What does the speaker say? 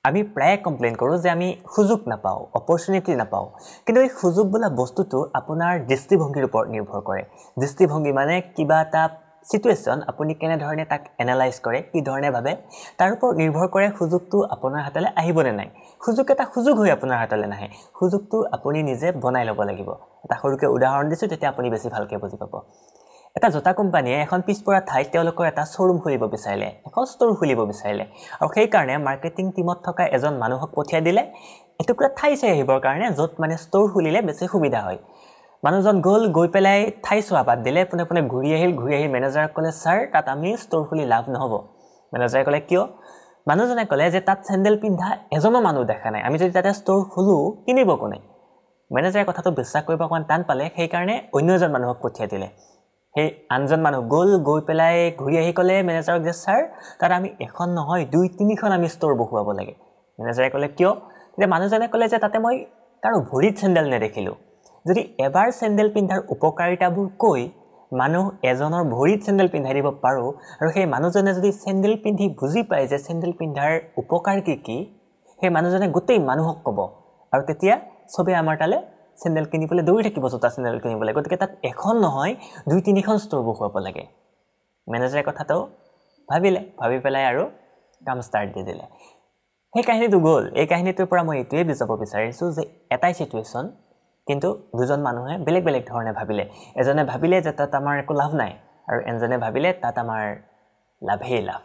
আমি প্ৰায় কমপ্লেইন কৰোঁ যে আমি সুযোগ নাপাওঁ অপৰচুনিটি নাপাওঁ কিন্তু এই সুযোগ বোলা বস্তুটো আপোনাৰ দৃষ্টিভংগীৰ ওপৰত নিৰ্ভৰ কৰে দৃষ্টিভংগী মানে কিবা এটা সিচুৱেশ্যন আপুনি কেনে ধৰণে তাক এনালাইজ কৰে কি ধৰণে ভাবে তাৰ ওপৰত নিৰ্ভৰ কৰে সুযোগটো আপোনাৰ হাতলৈ আহিব নে নাই সুযোগ এটা সুযোগ হৈ আপোনাৰ হাতলৈ নাহে সুযোগটো আপুনি নিজে বনাই ল'ব লাগিব এটা সৰুকে উদাহৰণ দিছো তেতিয়া আপুনি বেছি ভালকে বুজি পাব এটা জোতা কোম্পানীয়ে এখন পিছপৰা ঠাইত তেওঁলোকৰ এটা শ্বৰুম খুলিব বিচাৰিলে এখন ষ্ট'ৰ খুলিব বিচাৰিলে আৰু সেই কাৰণে মাৰ্কেটিং টিমত থকা এজন মানুহক পঠিয়াই দিলে এটুকুৰা ঠাই চাই আহিবৰ কাৰণে য'ত মানে ষ্ট'ৰ খুলিলে বেছি সুবিধা হয় মানুহজন গৈ পেলাই ঠাই চোৱা বাদ দিলে পুনে ঘূৰি আহি মেনেজাৰক ক'লে ছাৰ তাত আমি ষ্ট'ৰ খুলি লাভ নহ'ব মেনেজাৰে ক'লে কিয় মানুহজনে ক'লে যে তাত চেণ্ডেল পিন্ধা এজনো মানুহ দেখা নাই আমি যদি তাতে ষ্ট'ৰ খোলো কিনিব কোনে মেনেজাৰে কথাটো বিশ্বাস কৰিব অকণমান টান পালে সেইকাৰণে অন্য এজন মানুহক পঠিয়াই দিলে সেই আনজন মানুহ গৈ পেলাই ঘূৰি আহি ক'লে মেনেজাৰক যে ছাৰ তাত আমি এখন নহয় 2-3খন আমি ষ্ট'ৰ বহুৱাব লাগে মেনেজাৰে ক'লে কিয় যে মানুহজনে ক'লে যে তাতে মই কাৰো ভৰিত চেণ্ডেল নেদেখিলোঁ যদি এবাৰ চেণ্ডেল পিন্ধাৰ উপকাৰিতাবোৰ কৈ মানুহ এজনৰ ভৰিত চেণ্ডেল পিন্ধাই দিব পাৰোঁ আৰু সেই মানুহজনে যদি চেণ্ডেল পিন্ধি বুজি পায় যে চেণ্ডেল পিন্ধাৰ উপকাৰ কি সেই মানুহজনে গোটেই মানুহক ক'ব আৰু তেতিয়া সবে আমাৰ তালে চেণ্ডেল কিনিবলৈ দৌৰি থাকিব জোতা চেণ্ডেল কিনিবলৈ গতিকে তাত এখন নহয় 2-3খন ষ্ট'ৰ বহুৱাব লাগে মেনেজাৰে কথাটো ভাবি পেলাই আৰু কাম ষ্টাৰ্ট দি দিলে সেই কাহিনীটো গ'ল এই কাহিনীটোৰ পৰা মই এইটোৱে বুজাব বিচাৰিছোঁ যে এটাই সিচুৱেশ্যন কিন্তু দুজন মানুহে বেলেগ ধৰণে ভাবিলে এজনে ভাবিলে যে তাত আমাৰ একো লাভ নাই আৰু এজনে ভাবিলে তাত আমাৰ লাভেই লাভ